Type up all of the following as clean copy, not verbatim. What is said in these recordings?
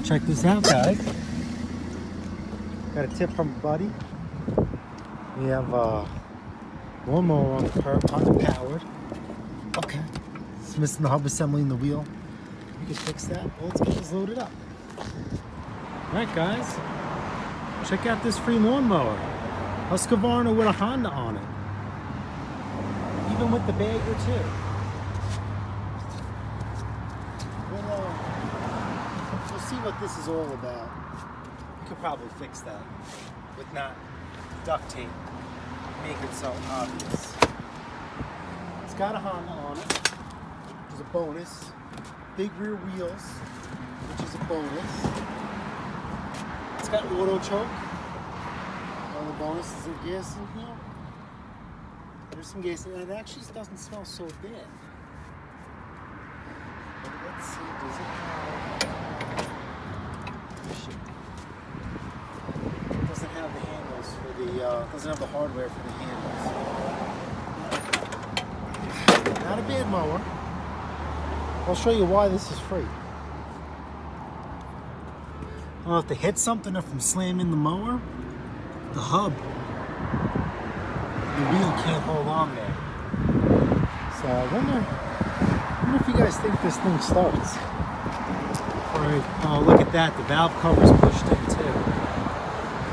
Check this out, guys. Got a tip from a buddy. We have a lawnmower on the curb, underpowered. Okay. It's missing the hub assembly in the wheel. We can fix that. Well, let's get this loaded up. Alright, guys. Check out this free lawnmower. Husqvarna with a Honda on it. Even with the bag or two. We'll see what this is all about. We could probably fix that with not duct tape. Make it so obvious. It's got a Honda on it, which is a bonus. Big rear wheels, which is a bonus. It's got auto choke. All the bonuses of gas in here. There's some gas in it. It actually doesn't smell so bad. But let's see, does it have... It doesn't have the handles for the, doesn't have the hardware for the handles. Not a bad mower. I'll show you why this is free. I don't know if they hit something or from slamming the mower. The hub, the wheel can't hold on there. So I wonder if you guys think this thing starts. Alright, oh look at that, the valve cover's pushed in too.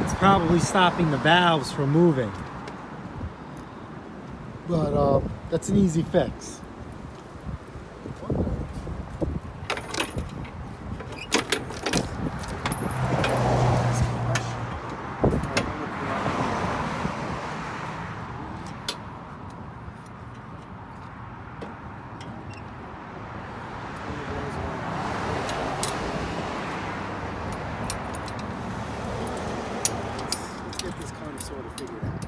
It's probably stopping the valves from moving. But that's an easy fix. Sort of figured out.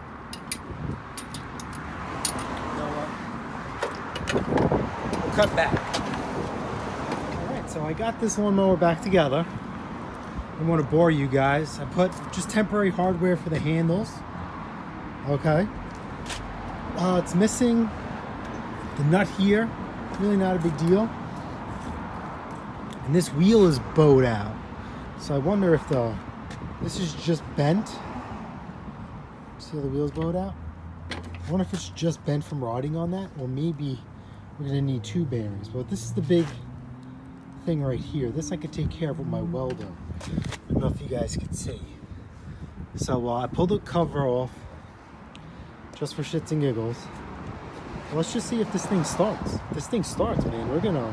You know what? We'll cut back. Alright, so I got this lawnmower back together. I don't want to bore you guys. I put just temporary hardware for the handles. Okay. It's missing the nut here. Really not a big deal. And this wheel is bowed out. So I wonder if this is just bent. See how the wheel's bowed out? I wonder if it's just bent from riding on that, or maybe we're gonna need two bearings. But this is the big thing right here. This I could take care of with my welder. I don't know if you guys can see. So I pulled the cover off just for shits and giggles. Let's just see if this thing starts. If this thing starts, man, we're gonna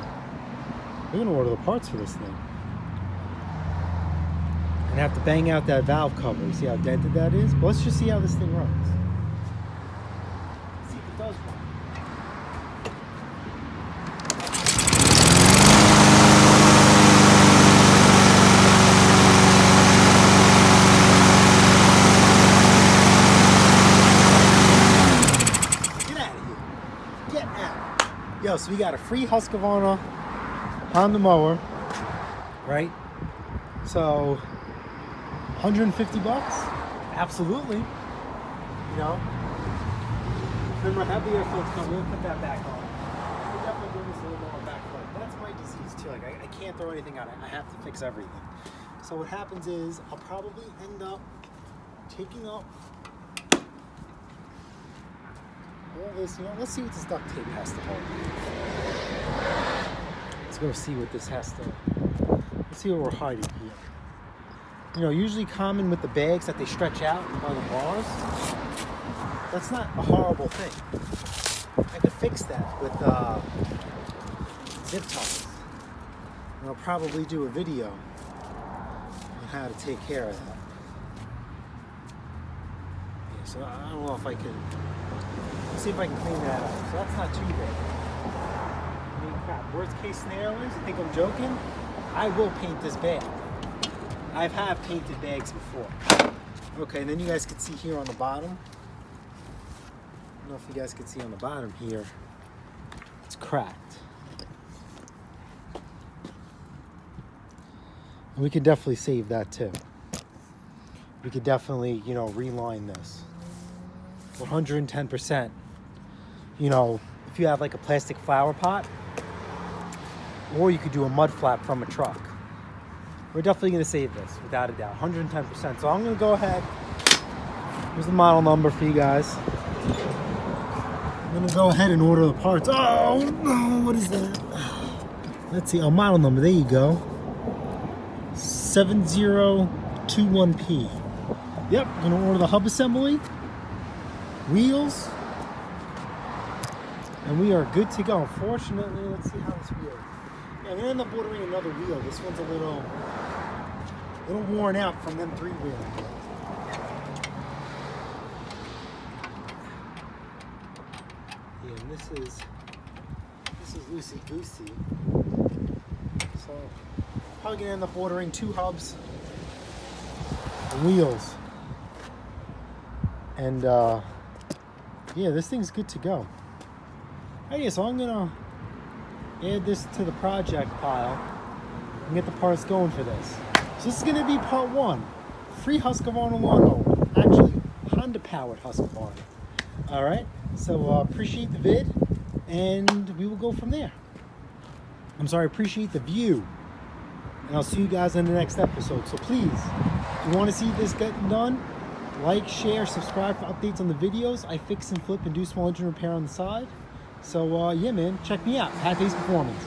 order the parts for this thing. And have to bang out that valve cover. You see how dented that is? But let's just see how this thing runs. Let's see if it does run. Get out of here. Get out. Yo, so we got a free Husqvarna Honda mower, right? So 150 bucks? Absolutely. You know? Remember, I have the air filter coming. We'll put that back on. We'll definitely bring this a little more back. But that's my disease too. Like, I can't throw anything out. I have to fix everything. So what happens is I'll probably end up taking up all this. You know, let's see what this duct tape has to hold. Let's go see what this has to. Let's see what we're hiding here. You know, usually common with the bags that they stretch out by the bars. That's not a horrible thing. I could fix that with zip ties. And I'll probably do a video on how to take care of that. Yeah, so I don't know if I can. Let's see if I can clean that up. So that's not too bad. I mean, crap. Worst case scenario is, you think I'm joking? I will paint this bag. I have painted bags before. Okay, and then you guys can see here on the bottom. I don't know if you guys can see on the bottom here. It's cracked. And we could definitely save that too. We could definitely, you know, reline this. 110%. You know, if you have like a plastic flower pot, or you could do a mud flap from a truck. we're definitely going to save this, without a doubt, 110%. So I'm going to go ahead. Here's the model number for you guys. I'm going to go ahead and order the parts. Oh, no, what is that? Let's see, model number, there you go. 7021P. Yep, I'm going to order the hub assembly, wheels, and we are good to go. Unfortunately, let's see how this wheel. Yeah, I'm going to end up ordering another wheel. This one's a little worn out from them 3-wheeling. Yeah, and this is loosey goosey. So probably gonna end up ordering 2 hubs and wheels. And yeah, this thing's good to go. Okay, so I'm gonna add this to the project pile and get the parts going for this. So this is gonna be part 1. Free Husqvarna lawnmower. Actually, Honda powered Husqvarna. Alright, so appreciate the vid and we will go from there. I'm sorry, appreciate the view. And I'll see you guys in the next episode. So please, if you want to see this getting done, like, share, subscribe for updates on the videos. I fix and flip and do small engine repair on the side. So yeah, man, check me out. PATTAY'S Performance.